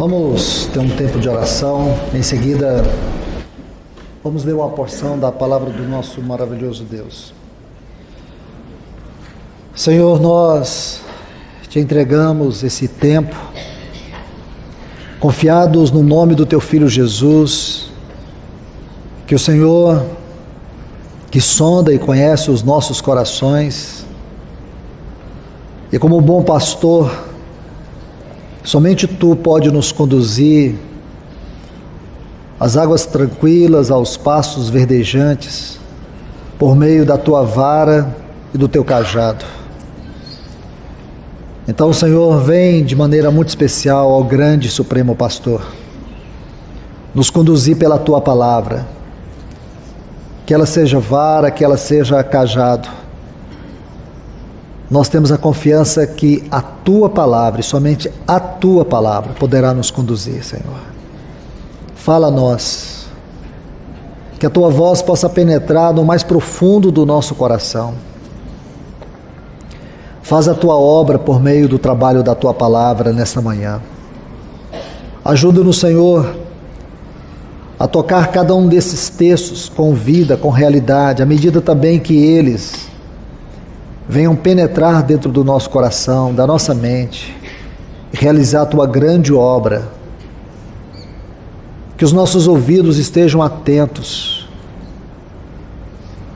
Vamos ter um tempo de oração. Em seguida, vamos ler uma porção da palavra do nosso maravilhoso Deus. Senhor, nós te entregamos esse tempo, confiados no nome do teu Filho Jesus, que o Senhor, que sonda e conhece os nossos corações, e como bom pastor, somente Tu pode nos conduzir às águas tranquilas, aos pastos verdejantes, por meio da Tua vara e do Teu cajado. Então, Senhor, vem de maneira muito especial ao grande e supremo pastor, nos conduzir pela Tua palavra, que ela seja vara, que ela seja cajado. Nós temos a confiança que a Tua palavra, e somente a Tua palavra, poderá nos conduzir, Senhor. Fala a nós, que a Tua voz possa penetrar no mais profundo do nosso coração. Faz a Tua obra por meio do trabalho da Tua palavra nesta manhã. Ajuda-nos, Senhor, a tocar cada um desses textos com vida, com realidade, à medida também que eles venham penetrar dentro do nosso coração, da nossa mente, e realizar a Tua grande obra. Que os nossos ouvidos estejam atentos.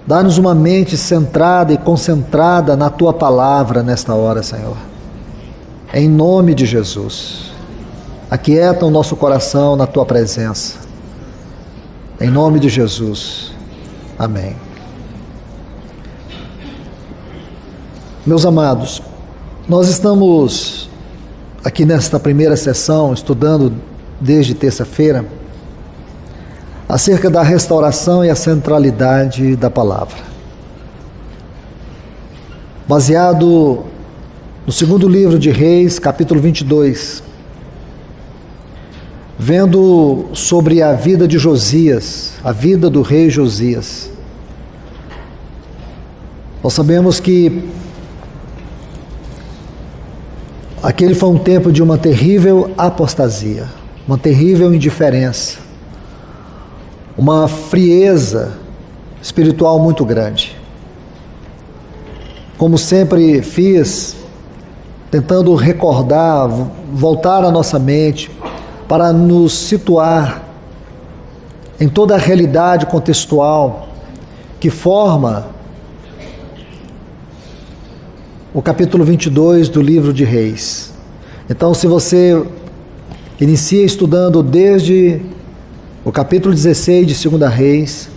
Dá-nos uma mente centrada e concentrada na Tua palavra nesta hora, Senhor. Em nome de Jesus. Aquieta o nosso coração na Tua presença. Em nome de Jesus. Amém. Meus amados, nós estamos aqui nesta primeira sessão, estudando desde terça-feira, acerca da restauração e a centralidade da palavra. Baseado no segundo livro de Reis, capítulo 22, vendo sobre a vida de Josias, a vida do rei Josias. Nós sabemos que aquele foi um tempo de uma terrível apostasia, uma terrível indiferença, uma frieza espiritual muito grande. Como sempre fiz, tentando recordar, voltar à nossa mente, para nos situar em toda a realidade contextual que forma o capítulo 22 do livro de Reis. Então, se você inicia estudando desde o capítulo 16 de 2 Reis,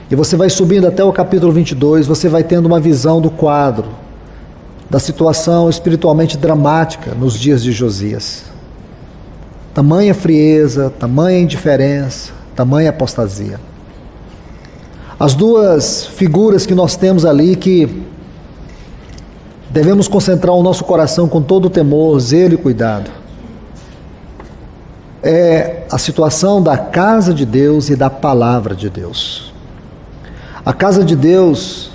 e você vai subindo até o capítulo 22, você vai tendo uma visão do quadro, da situação espiritualmente dramática nos dias de Josias. Tamanha frieza, tamanha indiferença, tamanha apostasia. As duas figuras que nós temos ali que devemos concentrar o nosso coração com todo o temor, zelo e cuidado, é a situação da casa de Deus e da palavra de Deus. A casa de Deus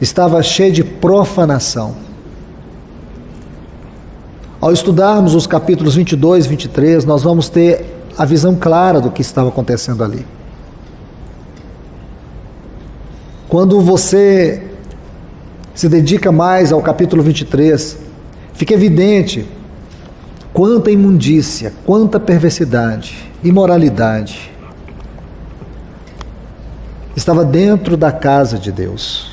estava cheia de profanação. Ao estudarmos os capítulos 22 e 23, nós vamos ter a visão clara do que estava acontecendo ali. Quando você se dedica mais ao capítulo 23, fica evidente quanta imundícia, quanta perversidade, imoralidade estava dentro da casa de Deus.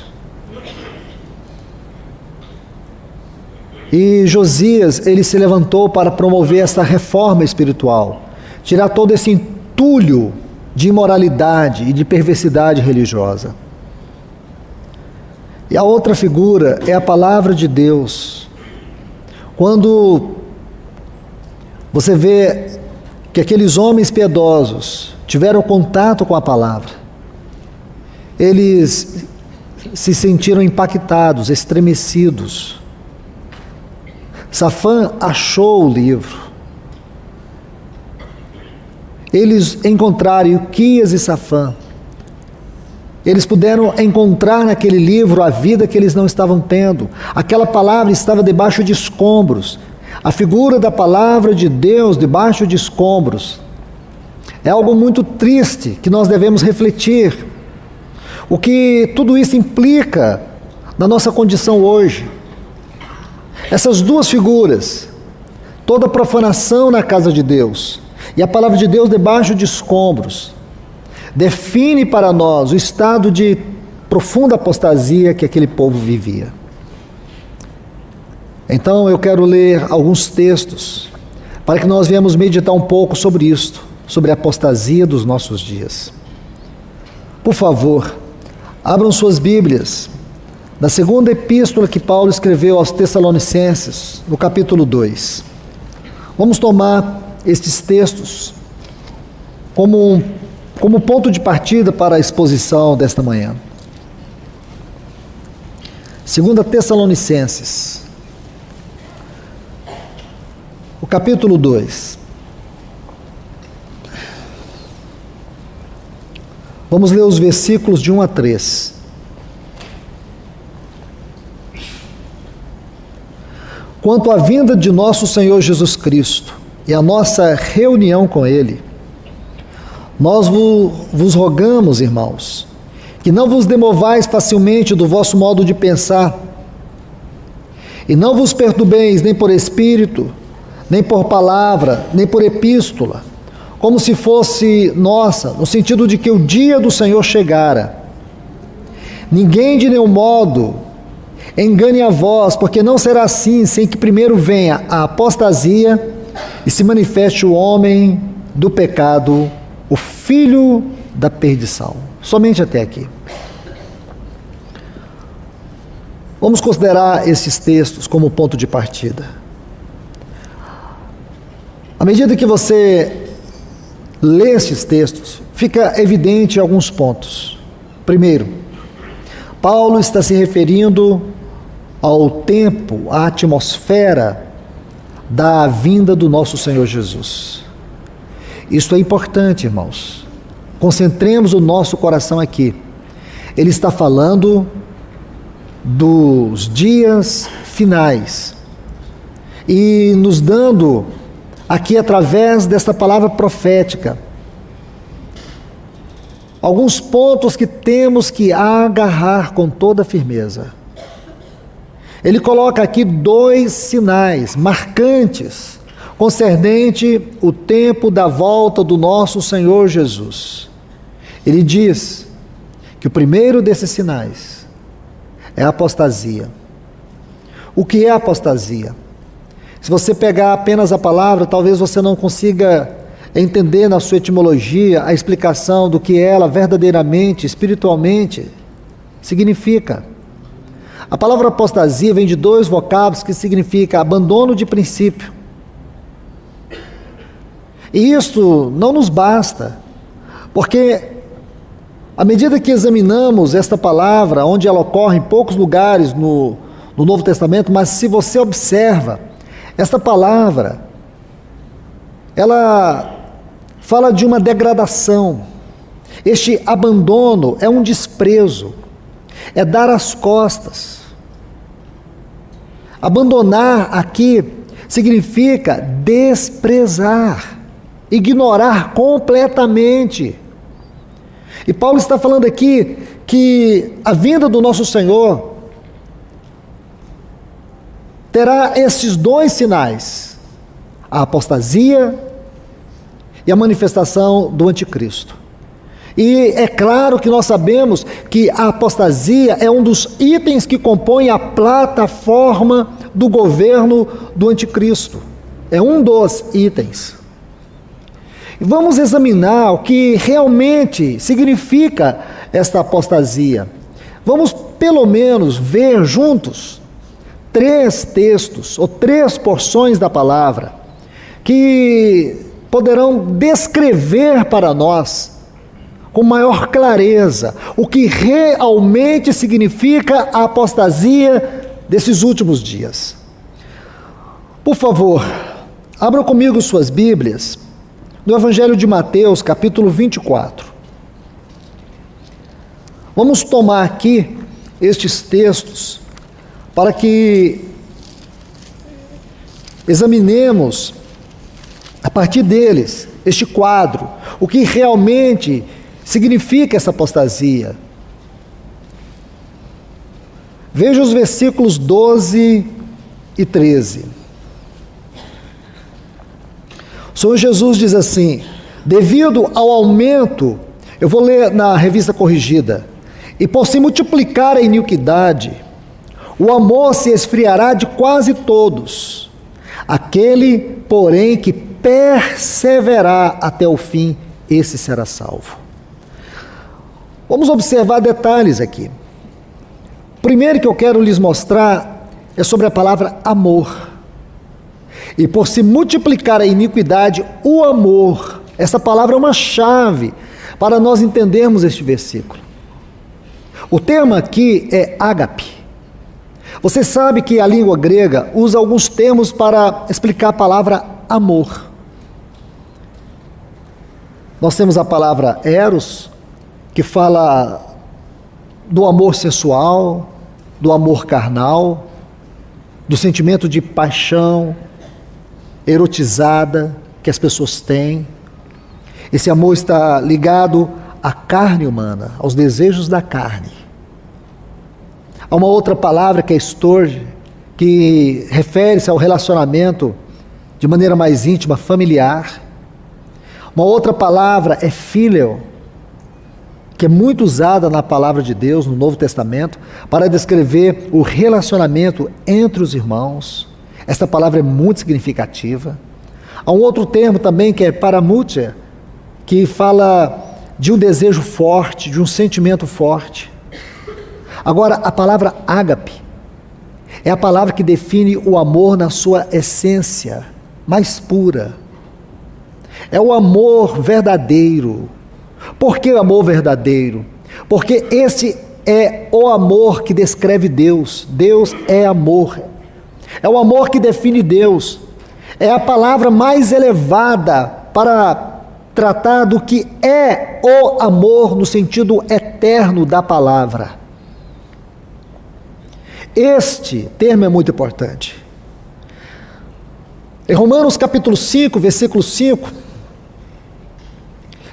E Josias, ele se levantou para promover essa reforma espiritual, tirar todo esse entulho de imoralidade e de perversidade religiosa. E a outra figura é a palavra de Deus. Quando você vê que aqueles homens piedosos tiveram contato com a palavra, eles se sentiram impactados, estremecidos. Safã achou o livro. Eles encontraram Ilquias e Safã. Eles puderam encontrar naquele livro a vida que eles não estavam tendo. Aquela palavra estava debaixo de escombros. A figura da palavra de Deus debaixo de escombros é algo muito triste que nós devemos refletir. O que tudo isso implica na nossa condição hoje. Essas duas figuras, toda profanação na casa de Deus e a palavra de Deus debaixo de escombros, define para nós o estado de profunda apostasia que aquele povo vivia. Então eu quero ler alguns textos para que nós venhamos meditar um pouco sobre isto, sobre a apostasia dos nossos dias. Por favor, abram suas Bíblias na segunda epístola que Paulo escreveu aos Tessalonicenses, no capítulo 2. Vamos tomar estes textos como ponto de partida para a exposição desta manhã. 2 Tessalonicenses, o capítulo 2. Vamos ler os versículos de 1 a 3. Quanto à vinda de nosso Senhor Jesus Cristo e a nossa reunião com Ele, nós vos rogamos, irmãos, que não vos demovais facilmente do vosso modo de pensar, e não vos perturbeis nem por espírito, nem por palavra, nem por epístola, como se fosse nossa, no sentido de que o dia do Senhor chegara. Ninguém de nenhum modo engane a vós, porque não será assim, sem que primeiro venha a apostasia e se manifeste o homem do pecado, o filho da perdição. Somente até aqui. Vamos considerar esses textos como ponto de partida. À medida que você lê esses textos, fica evidente alguns pontos. Primeiro, Paulo está se referindo ao tempo, à atmosfera da vinda do nosso Senhor Jesus. Isso é importante, irmãos. Concentremos o nosso coração aqui. Ele está falando dos dias finais e nos dando aqui, através desta palavra profética, alguns pontos que temos que agarrar com toda firmeza. Ele coloca aqui 2 sinais marcantes concernente o tempo da volta do nosso Senhor Jesus. Ele diz que o primeiro desses sinais é a apostasia. O que é a apostasia? Se você pegar apenas a palavra, talvez você não consiga entender na sua etimologia a explicação do que ela verdadeiramente, espiritualmente, significa. A palavra apostasia vem de 2 vocábulos que significa abandono de princípio. E isso não nos basta, porque à medida que examinamos esta palavra, onde ela ocorre em poucos lugares no Novo Testamento, mas se você observa, esta palavra, ela fala de uma degradação. Este abandono é um desprezo, é dar as costas. Abandonar aqui significa desprezar, ignorar completamente. E Paulo está falando aqui que a vinda do nosso Senhor terá esses 2 sinais: a apostasia e a manifestação do anticristo. E é claro que nós sabemos que a apostasia é um dos itens que compõem a plataforma do governo do anticristo. É um dos itens. Vamos examinar o que realmente significa esta apostasia. Vamos pelo menos ver juntos 3 textos ou 3 porções da palavra que poderão descrever para nós com maior clareza o que realmente significa a apostasia desses últimos dias. Por favor, abram comigo suas Bíblias no Evangelho de Mateus, capítulo 24. Vamos tomar aqui estes textos para que examinemos, a partir deles, este quadro, o que realmente significa essa apostasia. Veja os versículos 12 e 13. O Senhor Jesus diz assim: devido ao aumento, eu vou ler na Revista Corrigida, e por se multiplicar a iniquidade, o amor se esfriará de quase todos. Aquele, porém, que perseverar até o fim, esse será salvo. Vamos observar detalhes aqui. O primeiro que eu quero lhes mostrar é sobre a palavra amor. E por se multiplicar a iniquidade, o amor. Essa palavra é uma chave para nós entendermos este versículo. O termo aqui é ágape. Você sabe que a língua grega usa alguns termos para explicar a palavra amor. Nós temos a palavra eros, que fala do amor sensual, do amor carnal, do sentimento de paixão erotizada que as pessoas têm. Esse amor está ligado à carne humana, aos desejos da carne. Há uma outra palavra que é storge, que refere-se ao relacionamento de maneira mais íntima, familiar. Uma outra palavra é phileo, que é muito usada na palavra de Deus, no Novo Testamento, para descrever o relacionamento entre os irmãos. Esta palavra é muito significativa. Há um outro termo também que é paramutia, que fala de um desejo forte, de um sentimento forte. Agora, a palavra ágape é a palavra que define o amor na sua essência mais pura. É o amor verdadeiro. Por que o amor verdadeiro? Porque esse é o amor que descreve Deus. Deus é amor. É o amor que define Deus. É a palavra mais elevada para tratar do que é o amor no sentido eterno da palavra. Este termo é muito importante. Em Romanos capítulo 5, versículo 5,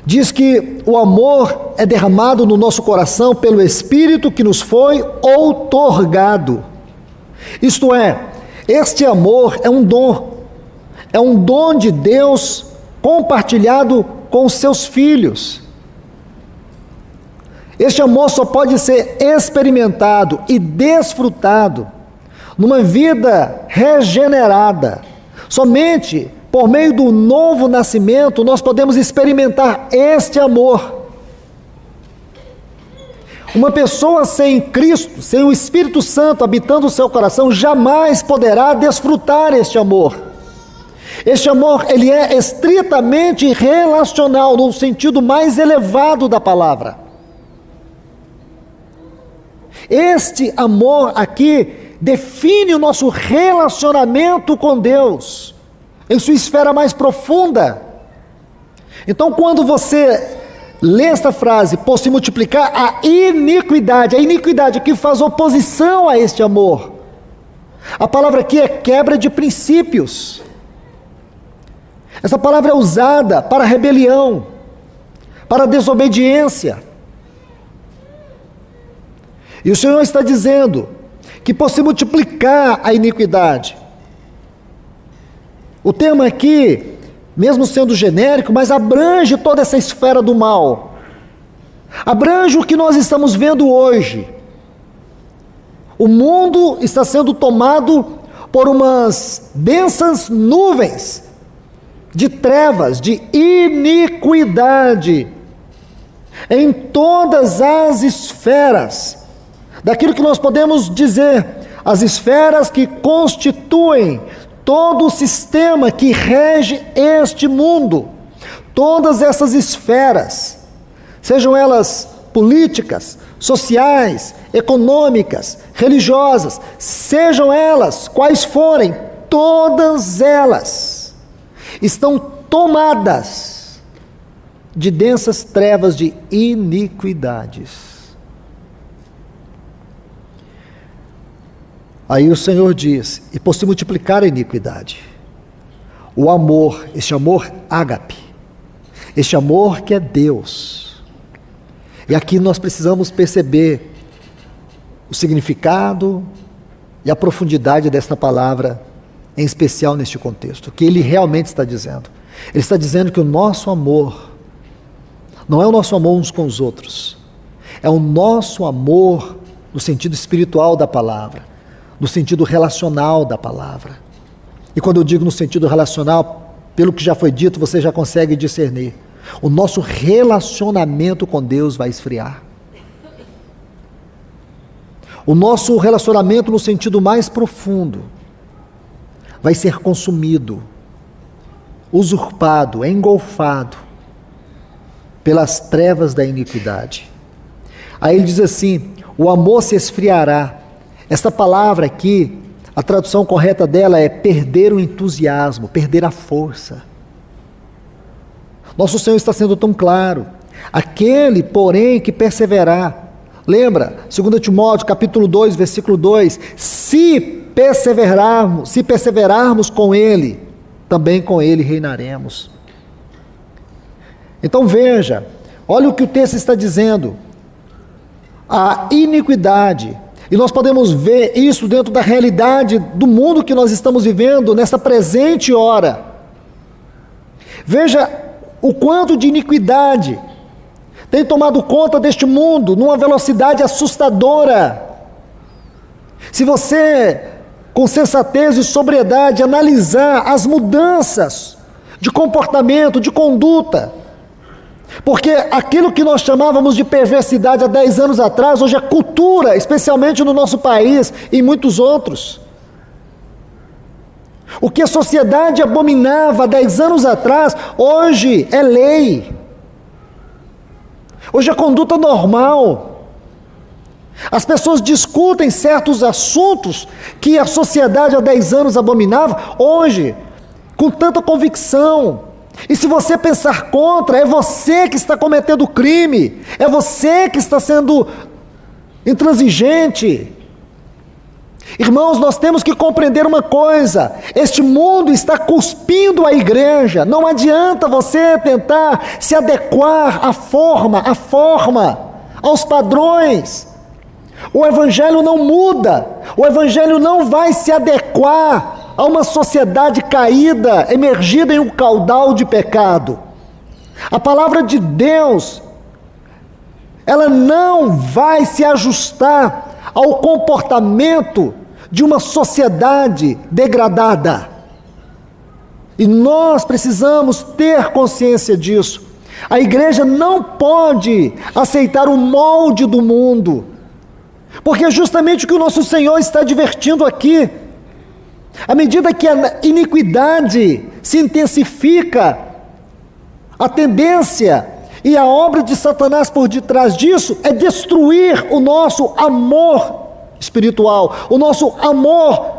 diz que o amor é derramado no nosso coração pelo Espírito que nos foi outorgado. Isto é, este amor é um dom de Deus compartilhado com os seus filhos. Este amor só pode ser experimentado e desfrutado numa vida regenerada. Somente por meio do novo nascimento nós podemos experimentar este amor. Uma pessoa sem Cristo, sem o Espírito Santo habitando o seu coração, jamais poderá desfrutar este amor. Este amor, ele é estritamente relacional, no sentido mais elevado da palavra. Este amor aqui define o nosso relacionamento com Deus, em sua esfera mais profunda. Então, quando você lê esta frase, por se multiplicar a iniquidade que faz oposição a este amor, a palavra aqui é quebra de princípios. Essa palavra é usada para rebelião, para desobediência. E o Senhor está dizendo que por se multiplicar a iniquidade, o termo aqui, mesmo sendo genérico, mas abrange toda essa esfera do mal. Abrange o que nós estamos vendo hoje. O mundo está sendo tomado por umas densas nuvens de trevas, de iniquidade, em todas as esferas, daquilo que nós podemos dizer, as esferas que constituem todo o sistema que rege este mundo. Todas essas esferas, sejam elas políticas, sociais, econômicas, religiosas, sejam elas quais forem, todas elas estão tomadas de densas trevas de iniquidades. Aí o Senhor diz, e por se multiplicar a iniquidade. o amor, este amor ágape, este amor que é Deus. E aqui nós precisamos perceber o significado e a profundidade desta palavra, em especial neste contexto, o que ele realmente está dizendo. Ele está dizendo que o nosso amor não é o nosso amor uns com os outros, é o nosso amor no sentido espiritual da palavra, no sentido relacional da palavra. E quando eu digo no sentido relacional, pelo que já foi dito, você já consegue discernir. O nosso relacionamento com Deus vai esfriar. O nosso relacionamento no sentido mais profundo vai ser consumido, usurpado, engolfado pelas trevas da iniquidade. Aí ele diz assim, o amor se esfriará. Esta palavra aqui, a tradução correta dela é perder o entusiasmo, perder a força. Nosso Senhor está sendo tão claro. Aquele, porém, que perseverar. Lembra, 2 Timóteo, capítulo 2, versículo 2. Se perseverarmos com Ele, também com Ele reinaremos. Então veja, olha o que o texto está dizendo. A iniquidade, e nós podemos ver isso dentro da realidade do mundo que nós estamos vivendo nessa presente hora. Veja o quanto de iniquidade tem tomado conta deste mundo numa velocidade assustadora. Se você, com sensatez e sobriedade, analisar as mudanças de comportamento, de conduta, porque aquilo que nós chamávamos de perversidade há 10 anos atrás, hoje é cultura, especialmente no nosso país e em muitos outros. O que a sociedade abominava há 10 anos atrás, hoje é lei. Hoje é conduta normal. As pessoas discutem certos assuntos que a sociedade há 10 anos abominava, hoje, com tanta convicção. E se você pensar contra, é você que está cometendo crime, é você que está sendo intransigente. Irmãos, nós temos que compreender uma coisa: este mundo está cuspindo a igreja. Não adianta você tentar se adequar à forma, aos padrões. O evangelho não muda, o evangelho não vai se adequar a uma sociedade caída, emergida em um caudal de pecado. A palavra de Deus, ela não vai se ajustar ao comportamento de uma sociedade degradada. E nós precisamos ter consciência disso. A igreja não pode aceitar o molde do mundo, porque é justamente o que o nosso Senhor está advertindo aqui. À medida que a iniquidade se intensifica, a tendência e a obra de Satanás por detrás disso é destruir o nosso amor espiritual, o nosso amor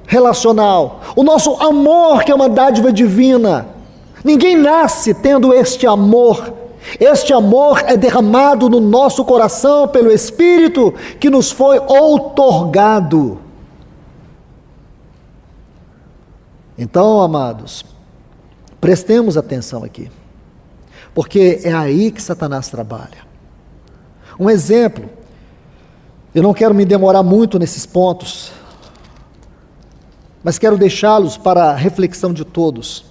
relacional, o nosso amor que é uma dádiva divina. Ninguém nasce tendo este amor. Este amor é derramado no nosso coração pelo Espírito que nos foi outorgado. Então, amados, prestemos atenção aqui, porque é aí que Satanás trabalha. Um exemplo, eu não quero me demorar muito nesses pontos, mas quero deixá-los para a reflexão de todos.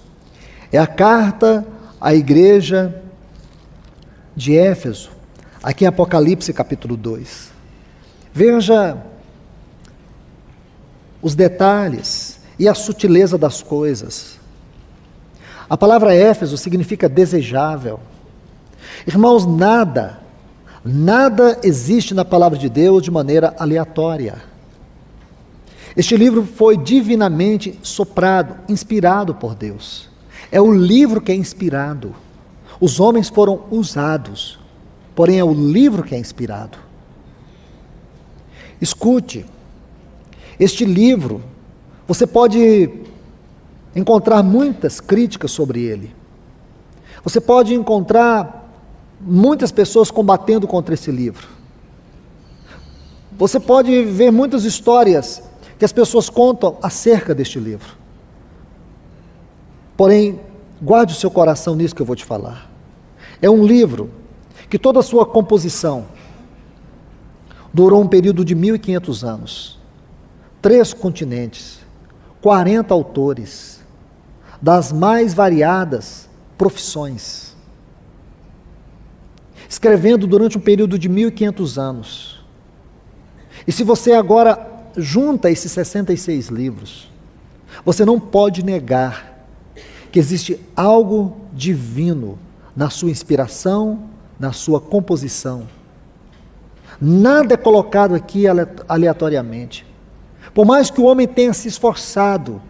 É a carta à igreja de Éfeso, aqui em Apocalipse capítulo 2. Veja os detalhes e a sutileza das coisas. A palavra Éfeso significa desejável. Irmãos, nada existe na palavra de Deus de maneira aleatória. Este livro foi divinamente soprado, inspirado por Deus. É o livro que é inspirado. Os homens foram usados, porém é o livro que é inspirado. Escute, este livro, você pode encontrar muitas críticas sobre ele. Você pode encontrar muitas pessoas combatendo contra esse livro. Você pode ver muitas histórias que as pessoas contam acerca deste livro. Porém, guarde o seu coração nisso que eu vou te falar. É um livro que toda a sua composição durou um período de 1.500 anos. 3 continentes, 40 autores, das mais variadas profissões, escrevendo durante um período de 1.500 anos. E se você agora junta esses 66 livros, você não pode negar que existe algo divino na sua inspiração, na sua composição. Nada é colocado aqui aleatoriamente. Por mais que o homem tenha se esforçado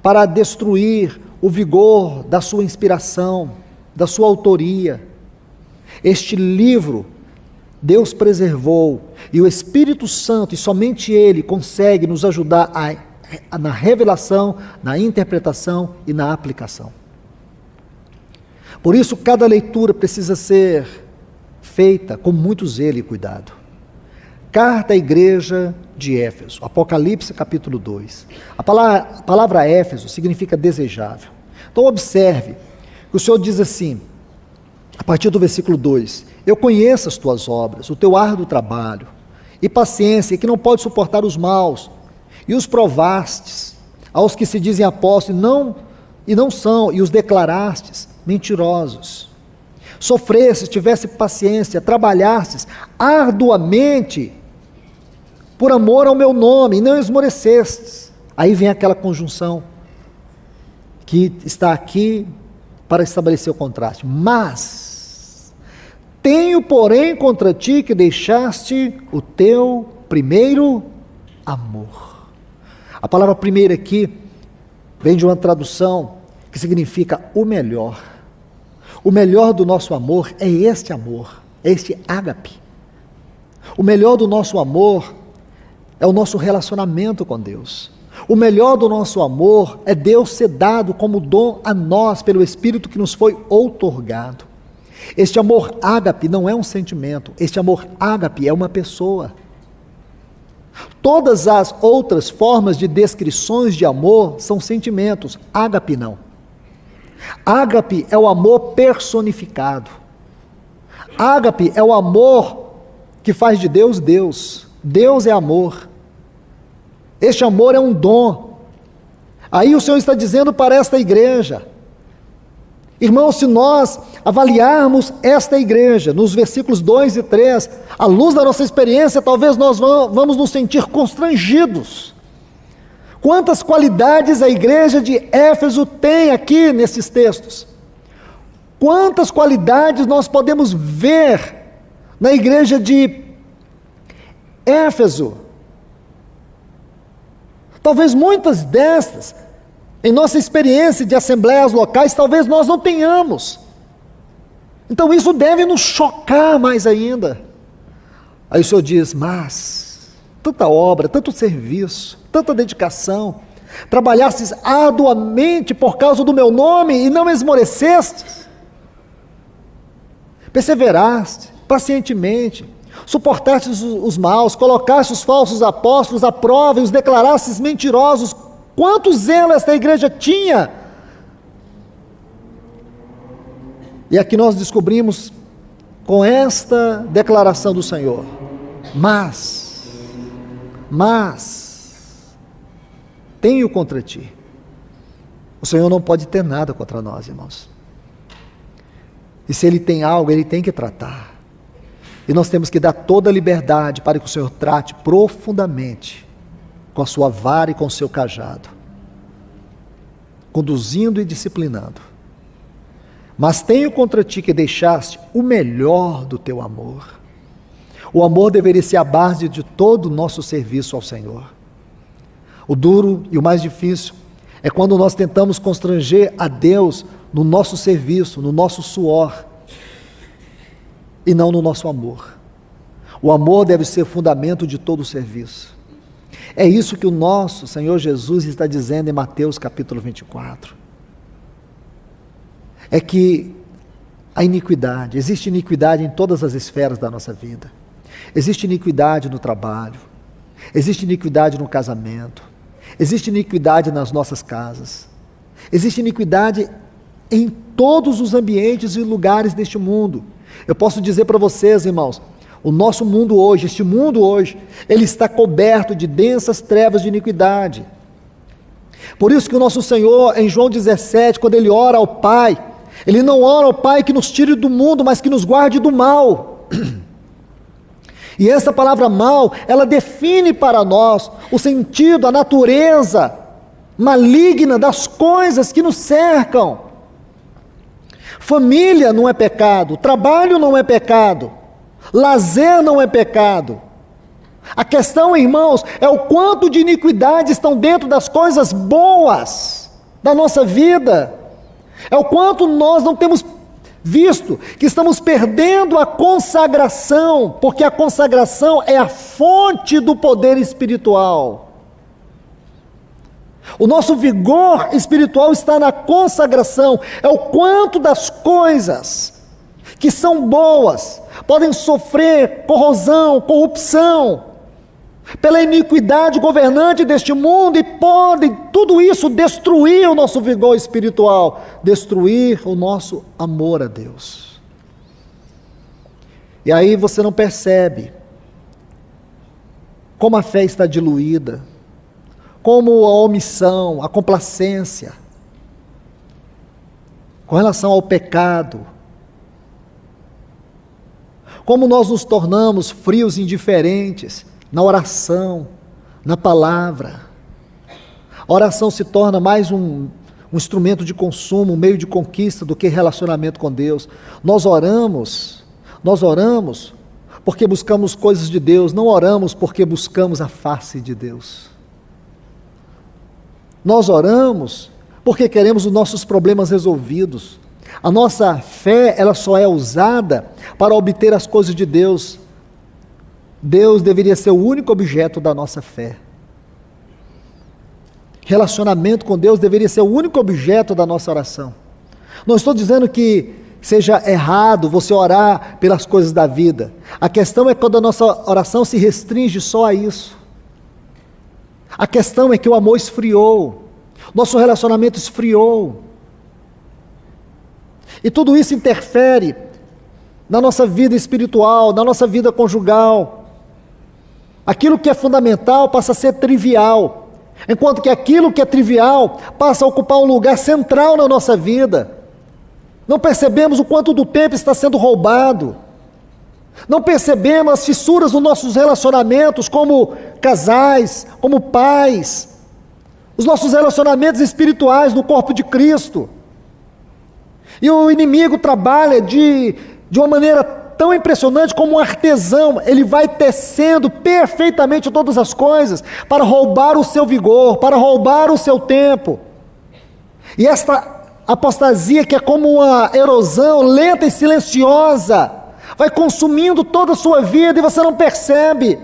para destruir o vigor da sua inspiração, da sua autoria, este livro Deus preservou, e o Espírito Santo, e somente Ele, consegue nos ajudar na revelação, na interpretação e na aplicação. Por isso, cada leitura precisa ser feita com muito zelo e cuidado. Carta à igreja de Éfeso, Apocalipse capítulo 2. A palavra Éfeso significa desejável. Então observe que o Senhor diz assim, a partir do versículo 2: eu conheço as tuas obras, o teu árduo trabalho e paciência, que não pode suportar os maus, e os provastes aos que se dizem apóstolos e não são, e os declarastes mentirosos. Sofresses, tivesse paciência, trabalhasses arduamente por amor ao meu nome, e não esmorecestes. Aí vem aquela conjunção que está aqui para estabelecer o contraste. Mas tenho, porém, contra ti que deixaste o teu primeiro amor. A palavra primeiro aqui vem de uma tradução que significa o melhor. O melhor do nosso amor é este amor, é este ágape. O melhor do nosso amor é o nosso relacionamento com Deus. O melhor do nosso amor é Deus ser dado como dom a nós pelo Espírito que nos foi outorgado. Este amor ágape não é um sentimento, este amor ágape é uma pessoa. Todas as outras formas de descrições de amor são sentimentos, ágape não. Ágape é o amor personificado. Ágape é o amor que faz de Deus Deus. Deus é amor. Este amor é um dom. Aí o Senhor está dizendo para esta igreja, irmãos, se nós avaliarmos esta igreja, nos versículos 2 e 3, à luz da nossa experiência, talvez nós vamos nos sentir constrangidos. Quantas qualidades a igreja de Éfeso tem aqui nesses textos? Quantas qualidades nós podemos ver na igreja de Éfeso? Talvez muitas destas, em nossa experiência de assembleias locais, talvez nós não tenhamos. Então isso deve nos chocar mais ainda. Aí o Senhor diz, mas tanta obra, tanto serviço, tanta dedicação, trabalhastes arduamente por causa do meu nome e não esmorecestes, perseveraste pacientemente, suportastes os maus, colocaste os falsos apóstolos à prova e os declarastes mentirosos. Quanto zelo esta igreja tinha! E aqui nós descobrimos com esta declaração do Senhor, mas, tenho contra ti. O Senhor não pode ter nada contra nós, irmãos. E se Ele tem algo, Ele tem que tratar. E nós temos que dar toda a liberdade para que o Senhor trate profundamente com a sua vara e com o seu cajado, conduzindo e disciplinando. Mas tenho contra ti que deixaste o melhor do teu amor. O amor deveria ser a base de todo o nosso serviço ao Senhor. O duro e o mais difícil é quando nós tentamos constranger a Deus no nosso serviço, no nosso suor, e não no nosso amor. O amor deve ser fundamento de todo o serviço. É isso que o nosso Senhor Jesus está dizendo em Mateus capítulo 24. É que a iniquidade, existe iniquidade em todas as esferas da nossa vida. Existe iniquidade no trabalho, existe iniquidade no casamento, existe iniquidade nas nossas casas, Existe iniquidade em todos os ambientes e lugares deste mundo. Eu posso dizer para vocês, irmãos, o nosso mundo hoje, este mundo hoje, ele está coberto de densas trevas de iniquidade. Por isso que o nosso Senhor, em João 17, quando ele ora ao Pai, ele não ora ao Pai que nos tire do mundo, mas que nos guarde do mal. E essa palavra mal, ela define para nós o sentido, a natureza maligna das coisas que nos cercam. Família não é pecado, trabalho não é pecado, lazer não é pecado. A questão, irmãos, é o quanto de iniquidade estão dentro das coisas boas da nossa vida. É o quanto nós não temos visto que estamos perdendo a consagração, porque a consagração é a fonte do poder espiritual. O nosso vigor espiritual está na consagração, é o quanto das coisas que são boas podem sofrer corrosão, corrupção, pela iniquidade governante deste mundo, e podem tudo isso destruir o nosso vigor espiritual, destruir o nosso amor a Deus. E aí você não percebe como a fé está diluída, como a omissão, a complacência com relação ao pecado, como nós nos tornamos frios e indiferentes na oração, na palavra. A oração se torna mais um instrumento de consumo, um meio de conquista do que relacionamento com Deus. Nós oramos porque buscamos coisas de Deus, não oramos porque buscamos a face de Deus. Nós oramos porque queremos os nossos problemas resolvidos. A nossa fé, ela só é usada para obter as coisas de Deus. Deus deveria ser o único objeto da nossa fé. Relacionamento com Deus deveria ser o único objeto da nossa oração. Não estou dizendo que seja errado você orar pelas coisas da vida. A questão é quando a nossa oração se restringe só a isso. A questão é que o amor esfriou, nosso relacionamento esfriou. E tudo isso interfere na nossa vida espiritual, na nossa vida conjugal. Aquilo que é fundamental passa a ser trivial, enquanto que aquilo que é trivial passa a ocupar um lugar central na nossa vida. Não percebemos o quanto do tempo está sendo roubado. Não percebemos as fissuras nos nossos relacionamentos como casais, como pais, os nossos relacionamentos espirituais no corpo de Cristo. E o inimigo trabalha de uma maneira tão impressionante como um artesão. Ele vai tecendo perfeitamente todas as coisas para roubar o seu vigor, para roubar o seu tempo. E esta apostasia, que é como uma erosão lenta e silenciosa, vai consumindo toda a sua vida e você não percebe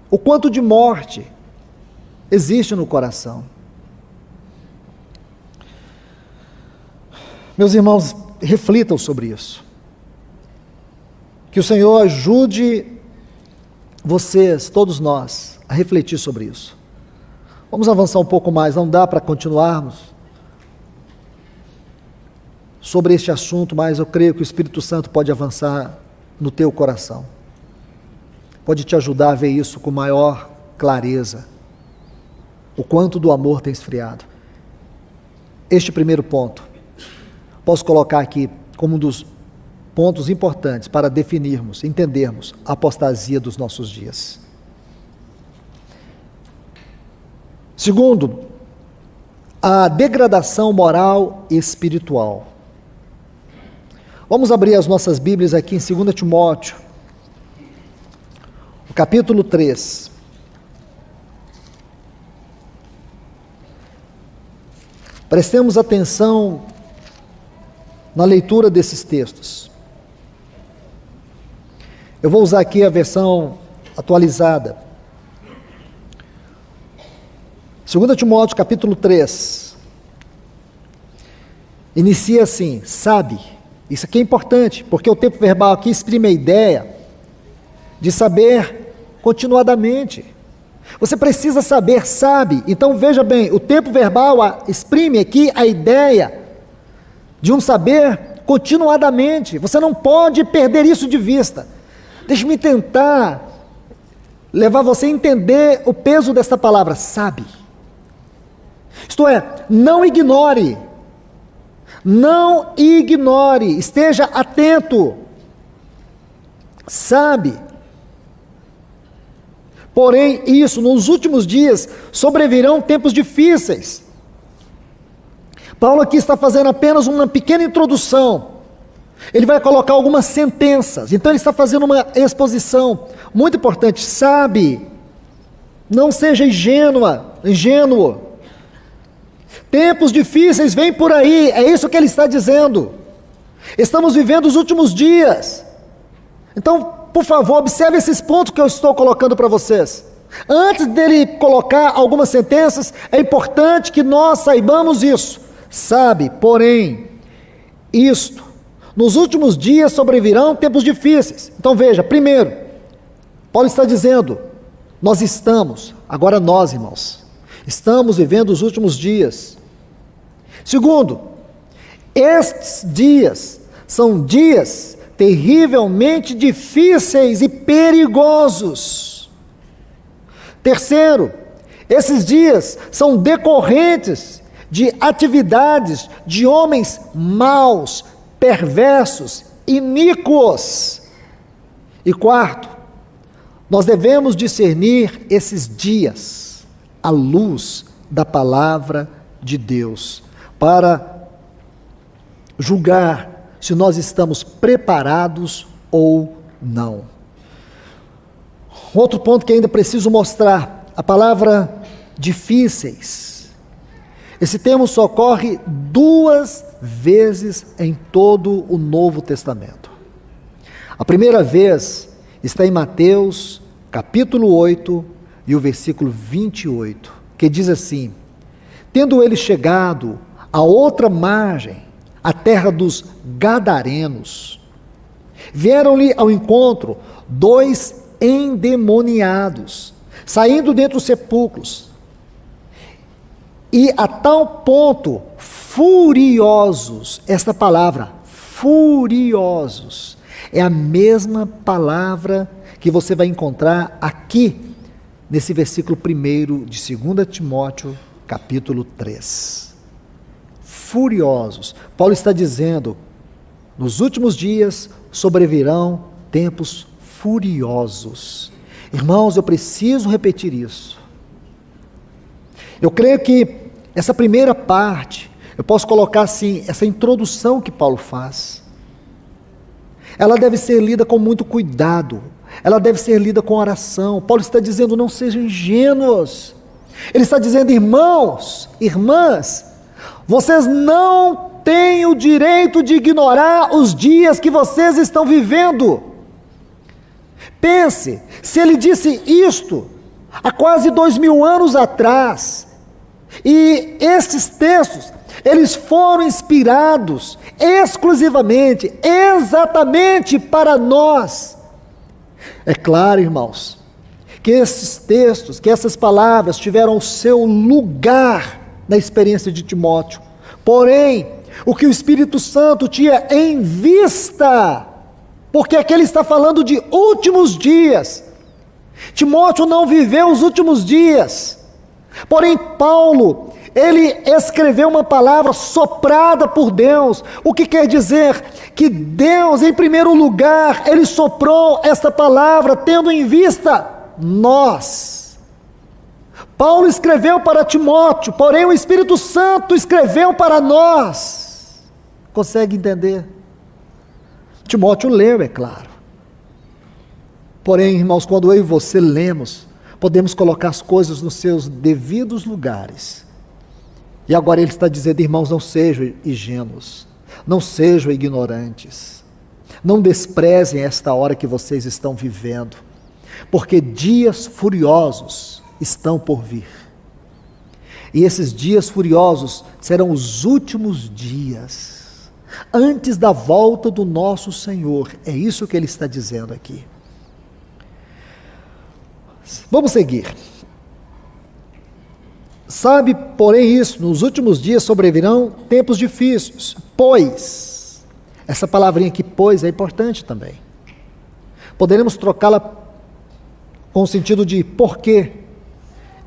o quanto de morte existe no coração. Meus irmãos, reflitam sobre isso. Que o Senhor ajude vocês, todos nós, a refletir sobre isso. Vamos avançar um pouco mais, não dá para continuarmos sobre este assunto, mas eu creio que o Espírito Santo pode avançar no teu coração. Pode te ajudar a ver isso com maior clareza. O quanto do amor tem esfriado. Este primeiro ponto, posso colocar aqui como um dos pontos importantes para definirmos, entendermos a apostasia dos nossos dias. Segundo, a degradação moral e espiritual. Vamos abrir as nossas Bíblias aqui em 2 Timóteo, o capítulo 3. Prestemos atenção na leitura desses textos. Eu vou usar aqui a versão atualizada. 2 Timóteo, capítulo 3. Inicia assim: sabe. Isso aqui é importante, porque o tempo verbal aqui exprime a ideia de saber continuadamente. Você precisa saber, sabe. Então veja bem, o tempo verbal exprime aqui a ideia de um saber continuadamente. Você não pode perder isso de vista. Deixe-me tentar levar você a entender o peso dessa palavra, sabe. Isto é, não ignore, esteja atento, sabe. Porém, nos últimos dias, sobrevirão tempos difíceis. Paulo aqui está fazendo apenas uma pequena introdução. Ele vai colocar algumas sentenças. Então ele está fazendo uma exposição muito importante. Sabe, não seja ingênuo. Tempos difíceis vêm por aí, é isso que ele está dizendo. Estamos vivendo os últimos dias. Então, por favor, observe esses pontos que eu estou colocando para vocês. Antes dele colocar algumas sentenças, é importante que nós saibamos isso. Sabe, porém, nos últimos dias sobrevirão tempos difíceis. Então veja, primeiro, Paulo está dizendo, nós, irmãos, estamos vivendo os últimos dias. Segundo, estes dias são dias terrivelmente difíceis e perigosos. Terceiro, esses dias são decorrentes de atividades de homens maus, perversos, iníquos. E quarto, nós devemos discernir esses dias à luz da palavra de Deus, para julgar se nós estamos preparados ou não. Outro ponto que ainda preciso mostrar, a palavra difíceis. Esse termo só ocorre 2 vezes em todo o Novo Testamento. A primeira vez está em Mateus, capítulo 8, e o versículo 28, que diz assim: tendo ele chegado à outra margem, a terra dos Gadarenos, vieram-lhe ao encontro 2 endemoniados, saindo dentre os sepulcros, e a tal ponto furiosos. Esta palavra, furiosos, é a mesma palavra que você vai encontrar aqui, nesse versículo 1 de 2 Timóteo, capítulo 3. Furiosos. Paulo está dizendo, nos últimos dias sobrevirão tempos furiosos. Irmãos, eu preciso repetir isso. Eu creio que essa primeira parte, eu posso colocar assim, essa introdução que Paulo faz, ela deve ser lida com muito cuidado, ela deve ser lida com oração. Paulo está dizendo, não sejam ingênuos. Ele está dizendo, irmãos, irmãs, vocês não têm o direito de ignorar os dias que vocês estão vivendo. Pense, se ele disse isto há quase 2000 anos atrás, e estes textos, eles foram inspirados exclusivamente, exatamente para nós. É claro, irmãos, que esses textos, que essas palavras tiveram o seu lugar na experiência de Timóteo. Porém, o que o Espírito Santo tinha em vista, porque aqui ele está falando de últimos dias. Timóteo não viveu os últimos dias. Porém, Paulo, ele escreveu uma palavra soprada por Deus. O que quer dizer? Que Deus, em primeiro lugar, ele soprou esta palavra, tendo em vista nós. Paulo escreveu para Timóteo, porém o Espírito Santo escreveu para nós. Consegue entender? Timóteo leu, é claro. Porém, irmãos, quando eu e você lemos, podemos colocar as coisas nos seus devidos lugares. E agora ele está dizendo, irmãos, não sejam ingênuos, não sejam ignorantes, não desprezem esta hora que vocês estão vivendo, porque dias furiosos estão por vir. E esses dias furiosos serão os últimos dias, antes da volta do nosso Senhor. É isso que ele está dizendo aqui. Vamos seguir. Sabe, porém, isso, nos últimos dias sobrevirão tempos difíceis, pois, essa palavrinha aqui, pois, é importante também. Poderemos trocá-la com o sentido de porque.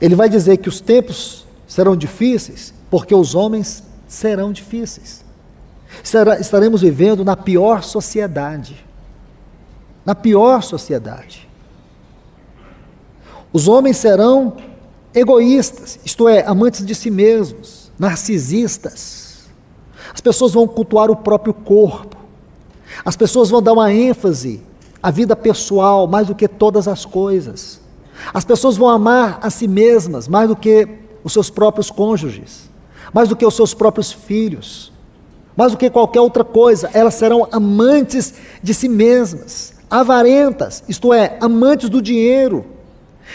Ele vai dizer que os tempos serão difíceis, porque os homens serão difíceis. Estaremos vivendo na pior sociedade. Na pior sociedade. Os homens serão egoístas, isto é, amantes de si mesmos, narcisistas. As pessoas vão cultuar o próprio corpo. As pessoas vão dar uma ênfase à vida pessoal mais do que todas as coisas. As pessoas vão amar a si mesmas mais do que os seus próprios cônjuges, mais do que os seus próprios filhos, mais do que qualquer outra coisa. Elas serão amantes de si mesmas, avarentas, isto é, amantes do dinheiro.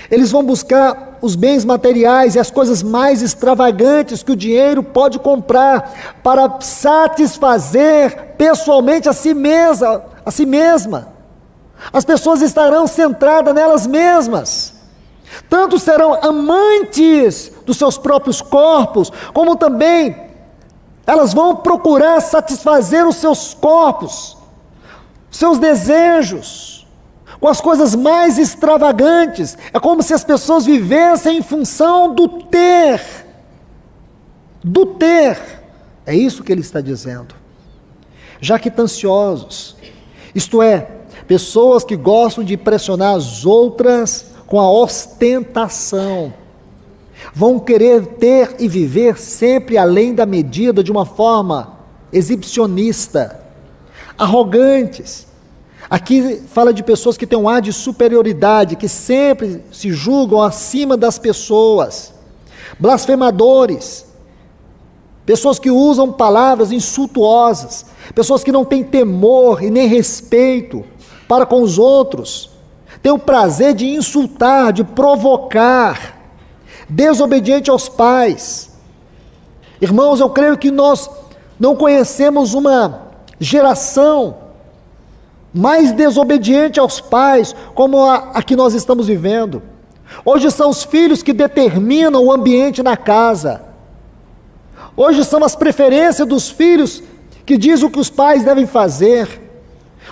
Eles vão buscar os bens materiais e as coisas mais extravagantes que o dinheiro pode comprar para satisfazer pessoalmente a si mesma. As pessoas estarão centradas nelas mesmas. Tanto serão amantes dos seus próprios corpos, como também elas vão procurar satisfazer os seus corpos, seus desejos, com as coisas mais extravagantes. É como se as pessoas vivessem em função do ter. Do ter. É isso que ele está dizendo. Jactanciosos, isto é, pessoas que gostam de impressionar as outras com a ostentação. Vão querer ter e viver sempre além da medida, de uma forma exibicionista. Arrogantes. Aqui fala de pessoas que têm um ar de superioridade, que sempre se julgam acima das pessoas. Blasfemadores. Pessoas que usam palavras insultuosas. Pessoas que não têm temor e nem respeito para com os outros. Têm o prazer de insultar, de provocar. Desobediente aos pais. Irmãos, eu creio que nós não conhecemos uma geração mais desobediente aos pais, como a que nós estamos vivendo. Hoje são os filhos que determinam o ambiente na casa. Hoje são as preferências dos filhos que dizem o que os pais devem fazer.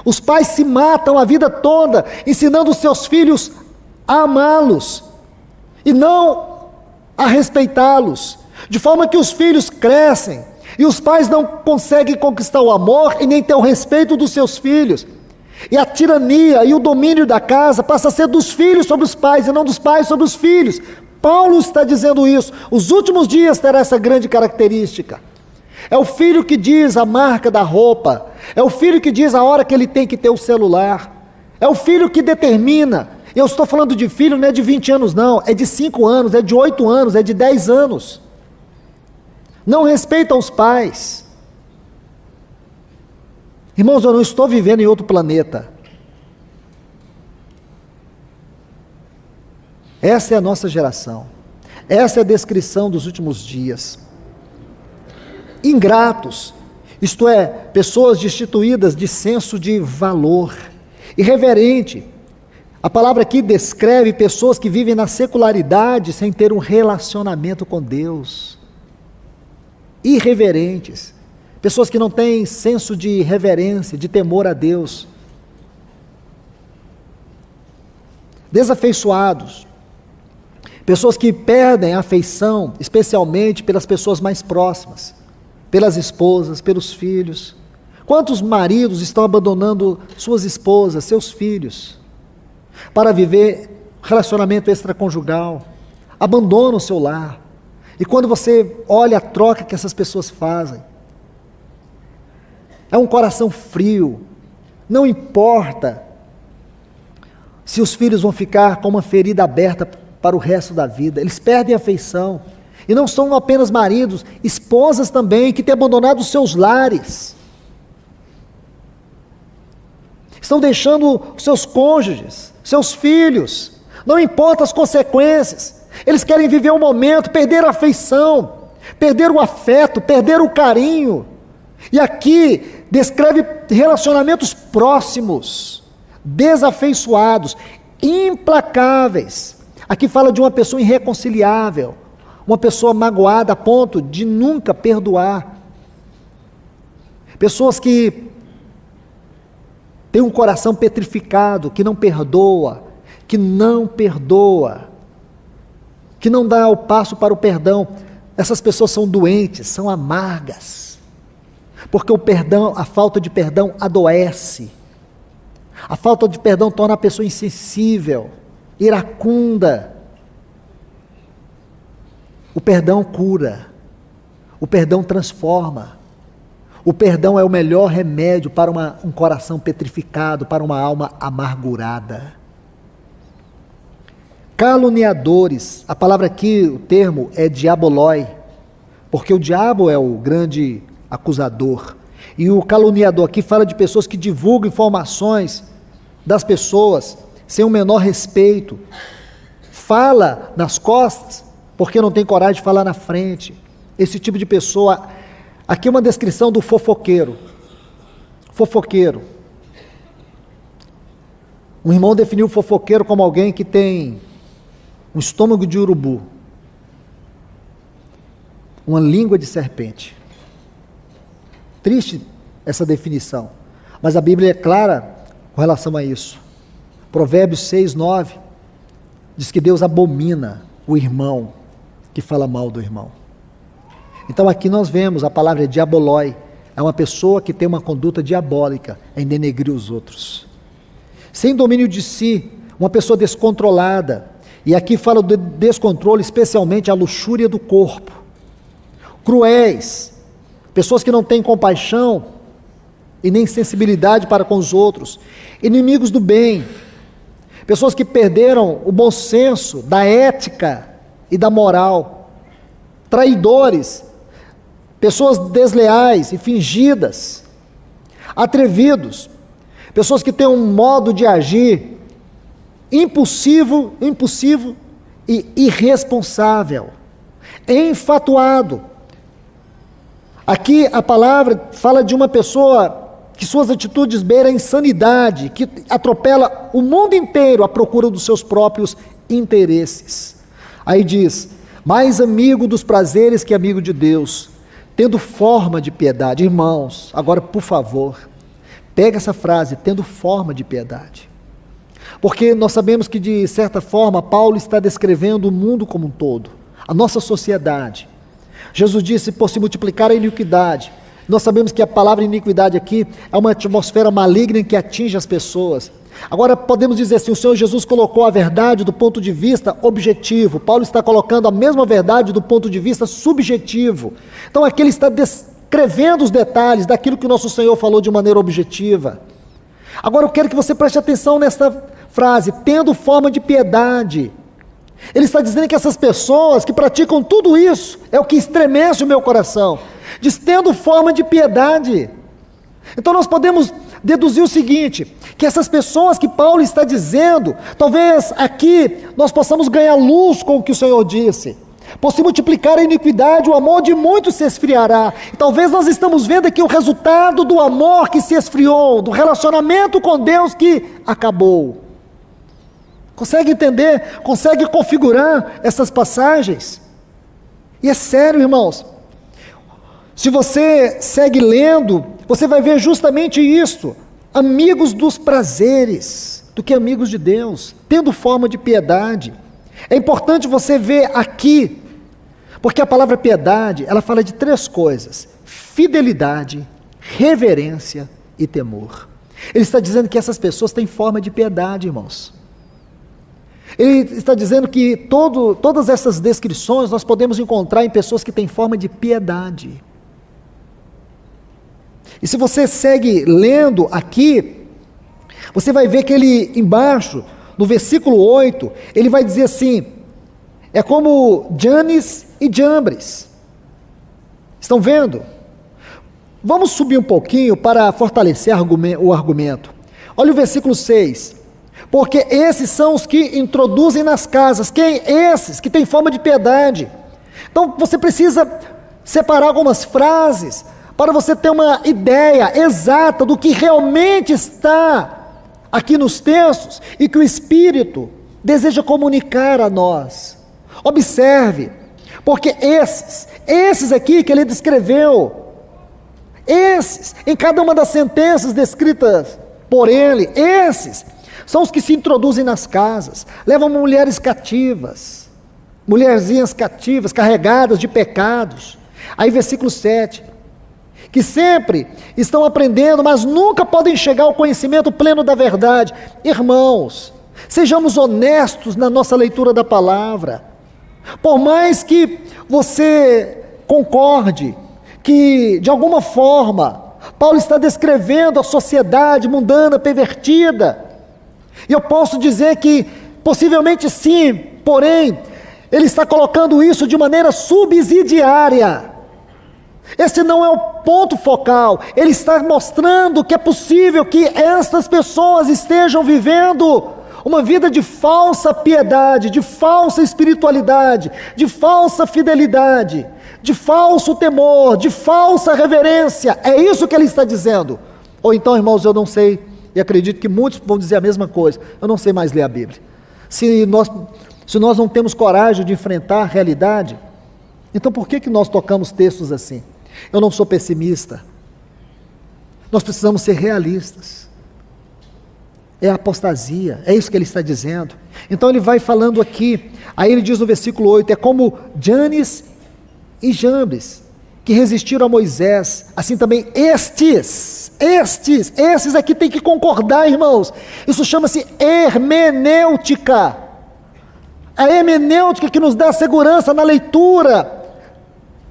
Os pais se matam a vida toda, ensinando os seus filhos a amá-los, e não a respeitá-los, de forma que os filhos crescem, e os pais não conseguem conquistar o amor, e nem ter o respeito dos seus filhos. E a tirania e o domínio da casa passa a ser dos filhos sobre os pais e não dos pais sobre os filhos. Paulo está dizendo isso. Os últimos dias terá essa grande característica. É o filho que diz a marca da roupa. É o filho que diz a hora que ele tem que ter o celular. É o filho que determina. Eu estou falando de filho, não é de 20 anos não. É de 5 anos, é de 8 anos, é de 10 anos. Não respeitam os pais. Irmãos, eu não estou vivendo em outro planeta. Essa é a nossa geração. Essa é a descrição dos últimos dias. Ingratos, isto é, pessoas destituídas de senso de valor. Irreverente. A palavra aqui descreve pessoas que vivem na secularidade sem ter um relacionamento com Deus. Irreverentes. Pessoas que não têm senso de reverência, de temor a Deus. Desafeiçoados. Pessoas que perdem a afeição, especialmente pelas pessoas mais próximas, pelas esposas, pelos filhos. Quantos maridos estão abandonando suas esposas, seus filhos, para viver relacionamento extraconjugal? Abandonam o seu lar. E quando você olha a troca que essas pessoas fazem, é um coração frio. Não importa se os filhos vão ficar com uma ferida aberta para o resto da vida. Eles perdem a afeição. E não são apenas maridos, esposas também, que têm abandonado os seus lares. Estão deixando os seus cônjuges, seus filhos. Não importa as consequências. Eles querem viver o momento, perder a afeição, perder o afeto, perder o carinho. E aqui descreve relacionamentos próximos, desafeiçoados, implacáveis. Aqui fala de uma pessoa irreconciliável, uma pessoa magoada a ponto de nunca perdoar. Pessoas que têm um coração petrificado, que não perdoa, que não dá o passo para o perdão. Essas pessoas são doentes, são amargas, porque o perdão, a falta de perdão adoece. A falta de perdão torna a pessoa insensível, iracunda. O perdão cura, o perdão transforma, o perdão é o melhor remédio para um coração petrificado, para uma alma amargurada. Caluniadores, a palavra aqui, o termo é diaboloi, porque o diabo é o grande acusador, e o caluniador aqui fala de pessoas que divulgam informações das pessoas sem o menor respeito, fala nas costas, porque não tem coragem de falar na frente. Esse tipo de pessoa, aqui é uma descrição do fofoqueiro. Fofoqueiro. Um irmão definiu o fofoqueiro como alguém que tem um estômago de urubu, uma língua de serpente. Triste essa definição, mas a Bíblia é clara com relação a isso. Provérbios 6:9 diz que Deus abomina o irmão que fala mal do irmão. Então aqui nós vemos a palavra diaboloi, é uma pessoa que tem uma conduta diabólica em denegrir os outros, sem domínio de si, uma pessoa descontrolada. E aqui fala do descontrole, especialmente a luxúria do corpo. Cruéis, pessoas que não têm compaixão e nem sensibilidade para com os outros. Inimigos do bem, pessoas que perderam o bom senso da ética e da moral. Traidores, pessoas desleais e fingidas. Atrevidos, pessoas que têm um modo de agir impulsivo e irresponsável, enfatuado. Aqui a palavra fala de uma pessoa que suas atitudes beiram a insanidade, que atropela o mundo inteiro à procura dos seus próprios interesses. Aí diz, mais amigo dos prazeres que amigo de Deus, tendo forma de piedade. Irmãos, agora por favor, pega essa frase, tendo forma de piedade. Porque nós sabemos que, de certa forma, Paulo está descrevendo o mundo como um todo, a nossa sociedade. Jesus disse, por se multiplicar a iniquidade. Nós sabemos que a palavra iniquidade aqui é uma atmosfera maligna que atinge as pessoas. Agora, podemos dizer assim, o Senhor Jesus colocou a verdade do ponto de vista objetivo. Paulo está colocando a mesma verdade do ponto de vista subjetivo. Então, aqui ele está descrevendo os detalhes daquilo que o nosso Senhor falou de maneira objetiva. Agora, eu quero que você preste atenção nesta frase, tendo forma de piedade. Ele está dizendo que essas pessoas que praticam tudo isso, é o que estremece o meu coração, diz tendo forma de piedade. Então nós podemos deduzir o seguinte, que essas pessoas que Paulo está dizendo, talvez aqui nós possamos ganhar luz com o que o Senhor disse. Por se multiplicar a iniquidade, o amor de muitos se esfriará. E talvez nós estamos vendo aqui o resultado do amor que se esfriou, do relacionamento com Deus que acabou. Consegue entender? Consegue configurar essas passagens? E é sério, irmãos. Se você segue lendo, você vai ver justamente isso. Amigos dos prazeres, do que amigos de Deus, tendo forma de piedade. É importante você ver aqui, porque a palavra piedade, ela fala de três coisas: fidelidade, reverência e temor. Ele está dizendo que essas pessoas têm forma de piedade, irmãos. Ele está dizendo que todas essas descrições nós podemos encontrar em pessoas que têm forma de piedade. E se você segue lendo aqui, você vai ver que ele embaixo, no versículo 8, ele vai dizer assim, é como Janes e Jambres. Estão vendo? Vamos subir um pouquinho para fortalecer o argumento. Olha o versículo 6. Porque esses são os que introduzem nas casas. Quem? Esses que têm forma de piedade. Então você precisa separar algumas frases para você ter uma ideia exata do que realmente está aqui nos textos e que o Espírito deseja comunicar a nós. Observe, Porque esses aqui que ele descreveu, esses, em cada uma das sentenças descritas por ele, esses são os que se introduzem nas casas, levam mulheres cativas, mulherzinhas cativas, carregadas de pecados. Aí versículo 7, que sempre estão aprendendo, mas nunca podem chegar ao conhecimento pleno da verdade. Irmãos, sejamos honestos na nossa leitura da palavra. Por mais que você concorde que, de alguma forma, Paulo está descrevendo a sociedade mundana, pervertida, e eu posso dizer que, possivelmente sim, porém, ele está colocando isso de maneira subsidiária. Esse não é o ponto focal. Ele está mostrando que é possível que estas pessoas estejam vivendo uma vida de falsa piedade, de falsa espiritualidade, de falsa fidelidade, de falso temor, de falsa reverência. É isso que ele está dizendo. Ou então, irmãos, eu não sei, e acredito que muitos vão dizer a mesma coisa, eu não sei mais ler a Bíblia. Se nós não temos coragem de enfrentar a realidade, então por que nós tocamos textos assim? Eu não sou pessimista. Nós precisamos ser realistas. É a apostasia, é isso que ele está dizendo. Então ele vai falando aqui, aí ele diz no versículo 8, é como Janes e Jambres, que resistiram a Moisés, assim também esses aqui tem que concordar, irmãos. Isso chama-se hermenêutica. A hermenêutica que nos dá segurança na leitura,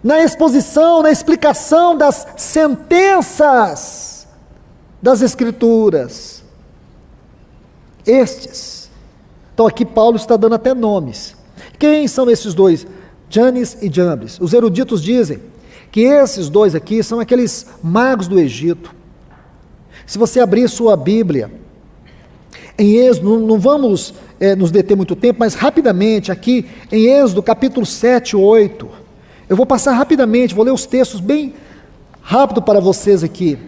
na exposição, na explicação das sentenças das Escrituras. Estes. Então aqui Paulo está dando até nomes. Quem são esses dois? Janes e Jambres. Os eruditos dizem que esses dois aqui são aqueles magos do Egito. Se você abrir sua Bíblia, em Êxodo, não vamos nos deter muito tempo, mas rapidamente aqui em Êxodo capítulo 7, 8, eu vou passar rapidamente, vou ler os textos bem rápido para vocês aqui.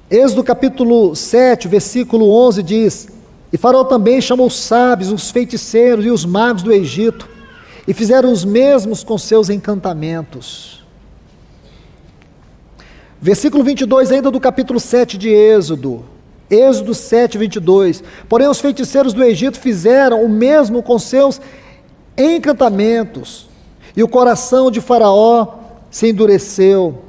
Êxodo capítulo 7, versículo 11 diz: E Faraó também chamou os sábios, os feiticeiros e os magos do Egito, e fizeram os mesmos com seus encantamentos. Versículo 22 ainda do capítulo 7 de Êxodo, Êxodo 7, 22, porém os feiticeiros do Egito fizeram o mesmo com seus encantamentos, e o coração de Faraó se endureceu.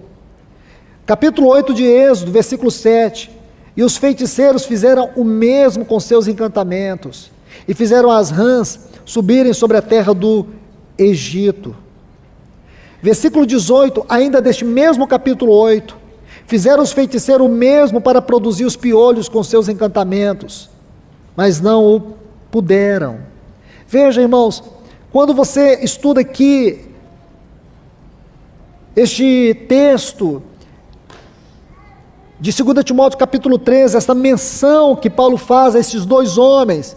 Capítulo 8 de Êxodo, versículo 7, e os feiticeiros fizeram o mesmo com seus encantamentos, e fizeram as rãs subirem sobre a terra do Egito. Versículo 18, ainda deste mesmo capítulo 8, fizeram os feiticeiros o mesmo para produzir os piolhos com seus encantamentos, mas não o puderam. Veja, irmãos, quando você estuda aqui este texto de 2 Timóteo capítulo 13, essa menção que Paulo faz a esses dois homens,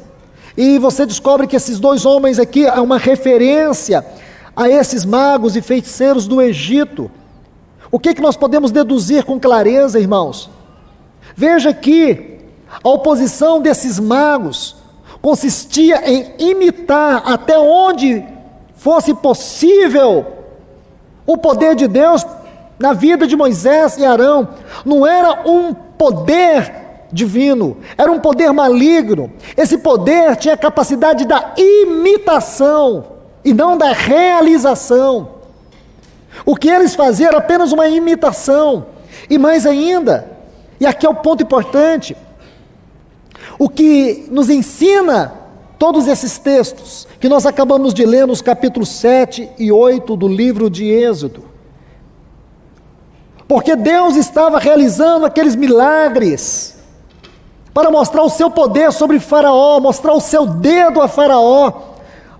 e você descobre que esses dois homens aqui é uma referência a esses magos e feiticeiros do Egito. O que nós podemos deduzir com clareza, irmãos? Veja que a oposição desses magos consistia em imitar até onde fosse possível o poder de Deus na vida de Moisés e Arão. Não era um poder divino, era um poder maligno. Esse poder tinha a capacidade da imitação e não da realização. O que eles faziam era apenas uma imitação. E mais ainda, e aqui é o ponto importante, o que nos ensina todos esses textos que nós acabamos de ler nos capítulos 7 e 8 do livro de Êxodo. Porque Deus estava realizando aqueles milagres para mostrar o seu poder sobre Faraó, mostrar o seu dedo a Faraó.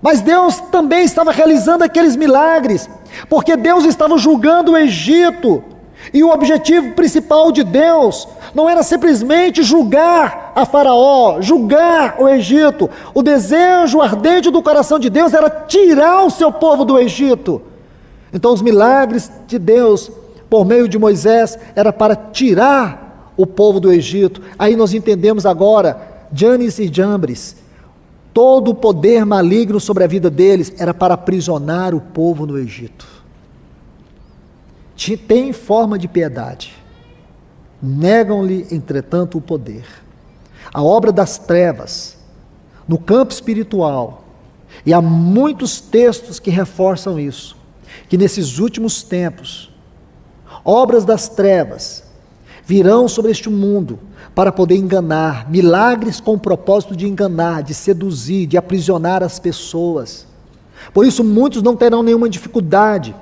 Mas Deus também estava realizando aqueles milagres, porque Deus estava julgando o Egito, e o objetivo principal de Deus não era simplesmente julgar a Faraó, julgar o Egito. O desejo ardente do coração de Deus era tirar o seu povo do Egito. Então os milagres de Deus, por meio de Moisés, era para tirar o povo do Egito. Aí nós entendemos agora, Janes e Jambres, todo o poder maligno sobre a vida deles era para aprisionar o povo no Egito. Tem forma de piedade, negam-lhe, entretanto, o poder. A obra das trevas, no campo espiritual, e há muitos textos que reforçam isso, que nesses últimos tempos, obras das trevas virão sobre este mundo para poder enganar, milagres com o propósito de enganar, de seduzir, de aprisionar as pessoas. Por isso muitos não terão nenhuma dificuldade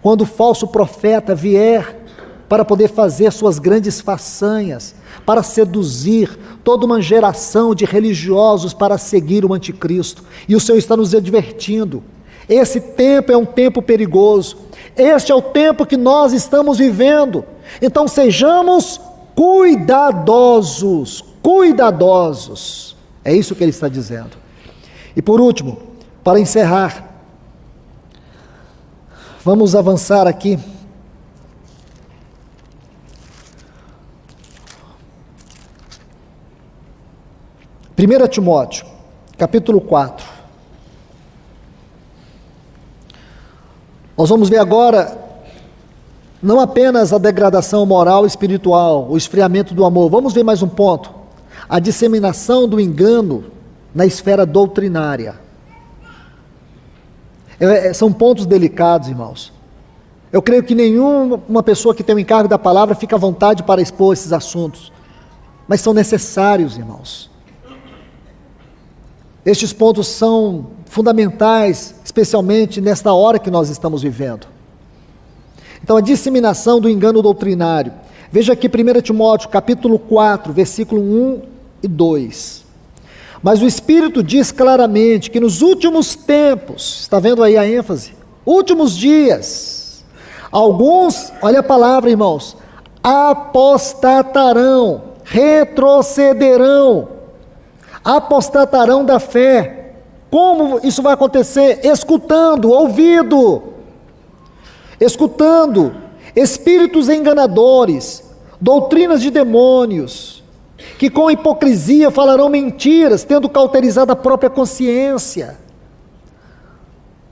quando o falso profeta vier para poder fazer suas grandes façanhas, para seduzir toda uma geração de religiosos para seguir o anticristo. E o Senhor está nos advertindo, esse tempo é um tempo perigoso, este é o tempo que nós estamos vivendo, então sejamos cuidadosos, é isso que ele está dizendo. E por último, para encerrar, vamos avançar aqui. 1 Timóteo, capítulo 4. Nós vamos ver agora, não apenas a degradação moral e espiritual, o esfriamento do amor, vamos ver mais um ponto, a disseminação do engano na esfera doutrinária. São pontos delicados, irmãos. Eu creio que nenhuma pessoa que tem o encargo da palavra fica à vontade para expor esses assuntos, mas são necessários, irmãos. Estes pontos são fundamentais, especialmente nesta hora que nós estamos vivendo. Então, a disseminação do engano doutrinário. Veja aqui 1 Timóteo, capítulo 4, versículo 1 e 2. Mas o Espírito diz claramente que nos últimos tempos, está vendo aí a ênfase? Últimos dias, alguns, olha a palavra, irmãos, apostatarão, retrocederão, apostatarão da fé. Como isso vai acontecer? Escutando espíritos enganadores, doutrinas de demônios, que com hipocrisia falarão mentiras, tendo cauterizado a própria consciência.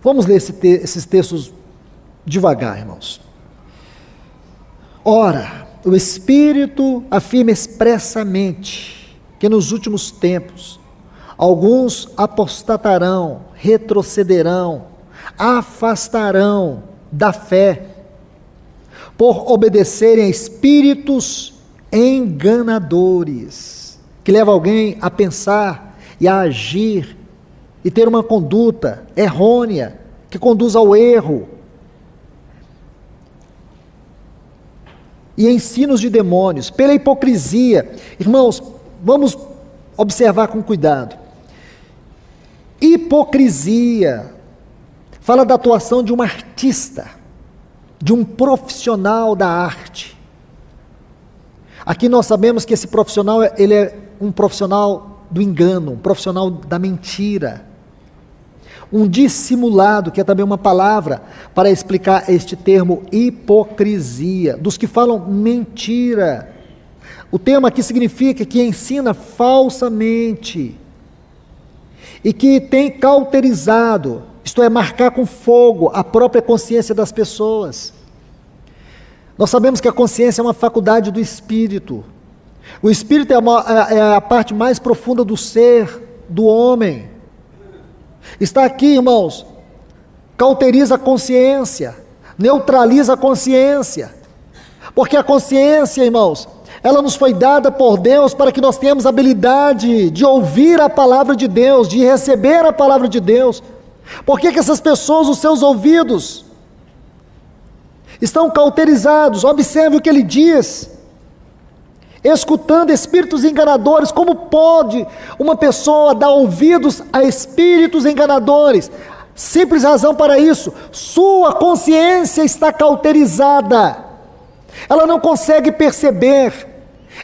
Vamos ler esses textos devagar, irmãos. Ora, o Espírito afirma expressamente que nos últimos tempos alguns apostatarão, retrocederão, afastarão da fé, por obedecerem a espíritos enganadores, que levam alguém a pensar e a agir e ter uma conduta errônea, que conduz ao erro. E ensinos de demônios, pela hipocrisia. Irmãos, vamos observar com cuidado. Hipocrisia fala da atuação de um artista, de um profissional da arte. Aqui nós sabemos que esse profissional, ele é um profissional do engano, um profissional da mentira, um dissimulado, que é também uma palavra para explicar este termo hipocrisia, dos que falam mentira. O termo aqui significa que ensina falsamente e que tem cauterizado, isto é, marcar com fogo a própria consciência das pessoas. Nós sabemos que a consciência é uma faculdade do espírito. O espírito é a parte mais profunda do ser, do homem. Está aqui, irmãos, cauteriza a consciência, neutraliza a consciência, porque a consciência, irmãos, ela nos foi dada por Deus para que nós tenhamos habilidade de ouvir a palavra de Deus, de receber a palavra de Deus. Por que essas pessoas, os seus ouvidos estão cauterizados? Observe o que ele diz: escutando espíritos enganadores. Como pode uma pessoa dar ouvidos a espíritos enganadores? Simples razão para isso: sua consciência está cauterizada, ela não consegue perceber,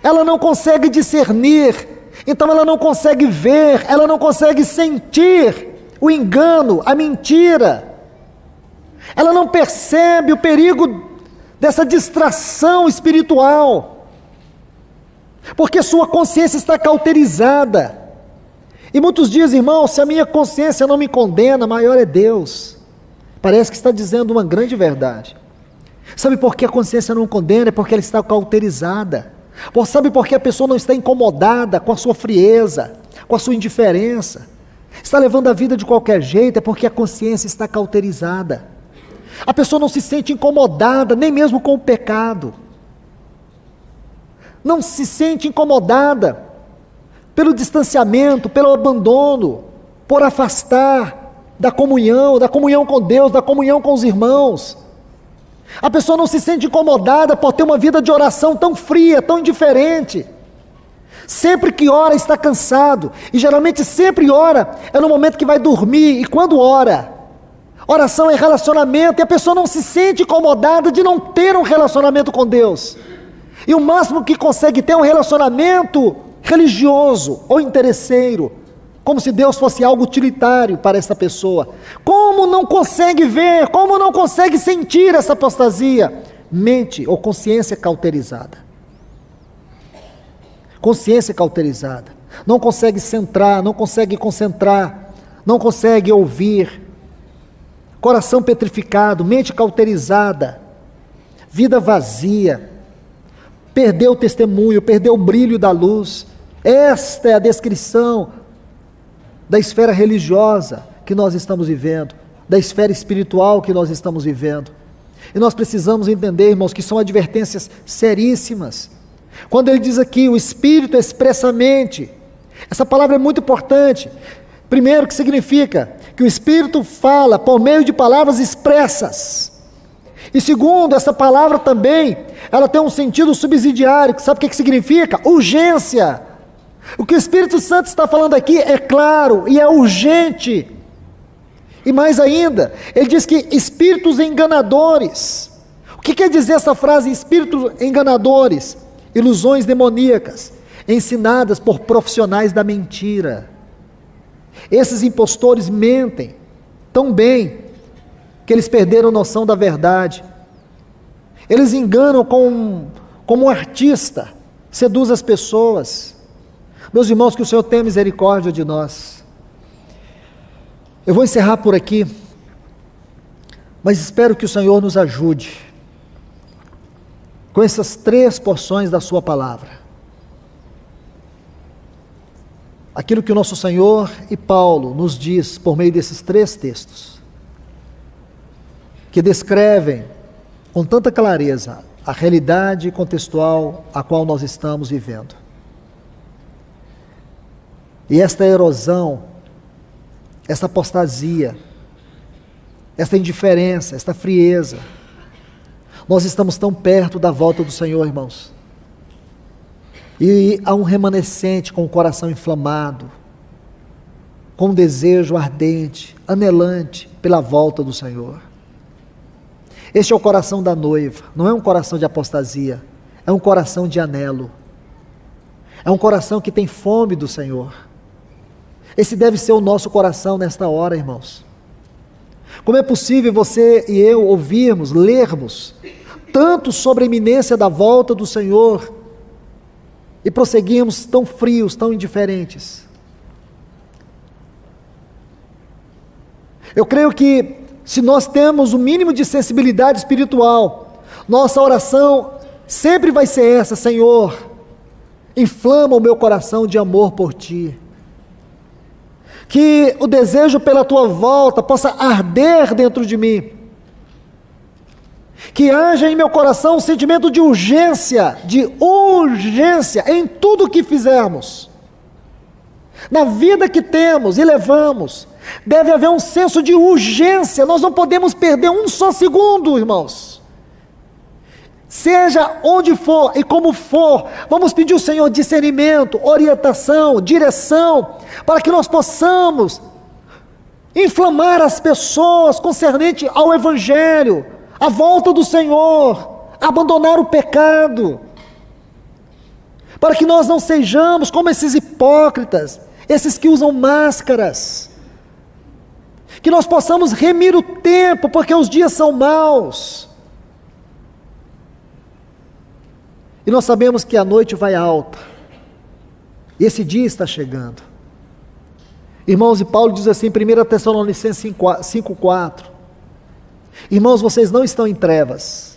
ela não consegue discernir, então ela não consegue ver, ela não consegue sentir o engano, a mentira, ela não percebe o perigo dessa distração espiritual, porque sua consciência está cauterizada. E muitos dizem, irmão, se a minha consciência não me condena, maior é Deus. Parece que está dizendo uma grande verdade. Sabe por que a consciência não condena? É porque ela está cauterizada. Sabe por que a pessoa não está incomodada com a sua frieza, com a sua indiferença? Está levando a vida de qualquer jeito, é porque a consciência está cauterizada. A pessoa não se sente incomodada, nem mesmo com o pecado. Não se sente incomodada pelo distanciamento, pelo abandono, por afastar da comunhão com Deus, da comunhão com os irmãos. A pessoa não se sente incomodada por ter uma vida de oração tão fria, tão indiferente. Sempre que ora está cansado, e geralmente sempre ora é no momento que vai dormir, e quando ora, oração é relacionamento, e a pessoa não se sente incomodada de não ter um relacionamento com Deus, e o máximo que consegue ter é um relacionamento religioso ou interesseiro, como se Deus fosse algo utilitário para essa pessoa. Como não consegue ver, como não consegue sentir essa apostasia? Mente ou consciência cauterizada. Consciência cauterizada. Não consegue centrar, não consegue concentrar, não consegue ouvir. Coração petrificado, mente cauterizada, vida vazia, perdeu o testemunho, perdeu o brilho da luz. Esta é a descrição da esfera religiosa que nós estamos vivendo, da esfera espiritual que nós estamos vivendo. E nós precisamos entender, irmãos, que são advertências seríssimas. Quando ele diz aqui, o Espírito expressamente, essa palavra é muito importante. Primeiro, que significa que o Espírito fala por meio de palavras expressas. E segundo, essa palavra também, ela tem um sentido subsidiário, que sabe o que significa? Urgência. O que o Espírito Santo está falando aqui é claro e é urgente. E mais ainda, ele diz que espíritos enganadores. O que quer dizer essa frase, espíritos enganadores? Ilusões demoníacas, ensinadas por profissionais da mentira. Esses impostores mentem tão bem que eles perderam noção da verdade. Eles enganam como um artista, seduz as pessoas. Meus irmãos, que o Senhor tenha misericórdia de nós. Eu vou encerrar por aqui, mas espero que o Senhor nos ajude com essas 3 porções da sua palavra. Aquilo que o nosso Senhor e Paulo nos diz por meio desses 3 textos, que descrevem com tanta clareza a realidade contextual a qual nós estamos vivendo. E esta erosão, esta apostasia, esta indiferença, esta frieza, nós estamos tão perto da volta do Senhor, irmãos. E há um remanescente com o coração inflamado, com um desejo ardente, anelante pela volta do Senhor. Este é o coração da noiva, não é um coração de apostasia, é um coração de anelo. É um coração que tem fome do Senhor. Esse deve ser o nosso coração nesta hora, irmãos. Como é possível você e eu ouvirmos, lermos tanto sobre a iminência da volta do Senhor e prosseguirmos tão frios, tão indiferentes? Eu creio que se nós temos o mínimo de sensibilidade espiritual, nossa oração sempre vai ser essa: Senhor, inflama o meu coração de amor por Ti. Que o desejo pela Tua volta possa arder dentro de mim. Que haja em meu coração um sentimento de urgência em tudo o que fizermos. Na vida que temos e levamos, deve haver um senso de urgência. Nós não podemos perder um só segundo, irmãos. Seja onde for e como for, vamos pedir ao Senhor discernimento, orientação, direção, para que nós possamos inflamar as pessoas concernente ao Evangelho, à volta do Senhor, abandonar o pecado, para que nós não sejamos como esses hipócritas, esses que usam máscaras, que nós possamos remir o tempo, porque os dias são maus. E nós sabemos que a noite vai alta, e esse dia está chegando. Irmãos, e Paulo diz assim, 1 Tessalonicenses 5,4. Irmãos, vocês não estão em trevas.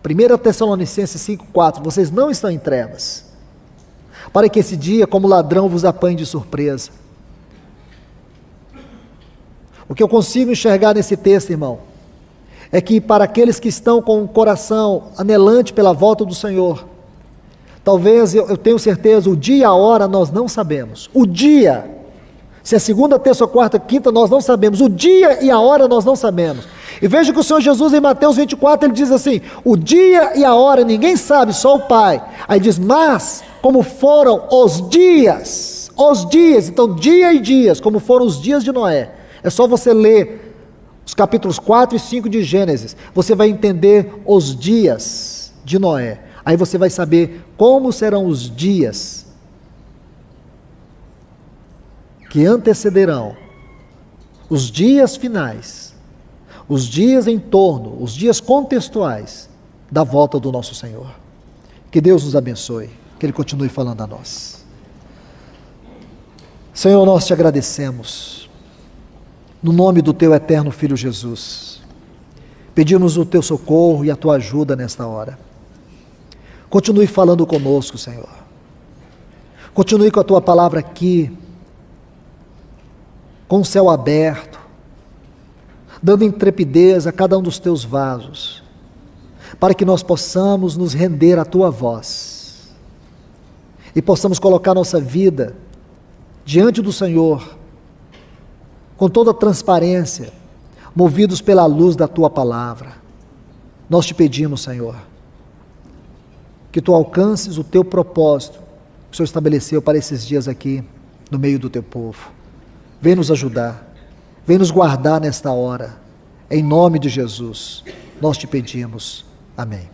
1 Tessalonicenses 5,4. Vocês não estão em trevas, para que esse dia, como ladrão, vos apanhe de surpresa. O que eu consigo enxergar nesse texto, irmão, é que para aqueles que estão com o coração anelante pela volta do Senhor, talvez, eu tenho certeza, o dia e a hora nós não sabemos. O dia, se é segunda, terça ou quarta, quinta, nós não sabemos. O dia e a hora nós não sabemos. E veja que o Senhor Jesus em Mateus 24, ele diz assim, o dia e a hora ninguém sabe, só o Pai. Aí diz, mas como foram os dias, então dia e dias, como foram os dias de Noé. É só você ler os capítulos 4 e 5 de Gênesis, você vai entender os dias de Noé. Aí você vai saber como serão os dias que antecederão os dias finais, os dias em torno, os dias contextuais da volta do nosso Senhor. Que Deus nos abençoe, que Ele continue falando a nós. Senhor, nós te agradecemos, no nome do Teu eterno Filho Jesus. Pedimos o Teu socorro e a Tua ajuda nesta hora. Continue falando conosco, Senhor. Continue com a Tua palavra aqui, com o céu aberto, dando intrepidez a cada um dos Teus vasos, para que nós possamos nos render à Tua voz, e possamos colocar nossa vida diante do Senhor, com toda transparência, movidos pela luz da Tua palavra. Nós te pedimos, Senhor, que Tu alcances o Teu propósito, que o Senhor estabeleceu para esses dias aqui, no meio do Teu povo. Vem nos ajudar, vem nos guardar nesta hora, em nome de Jesus, nós te pedimos, amém.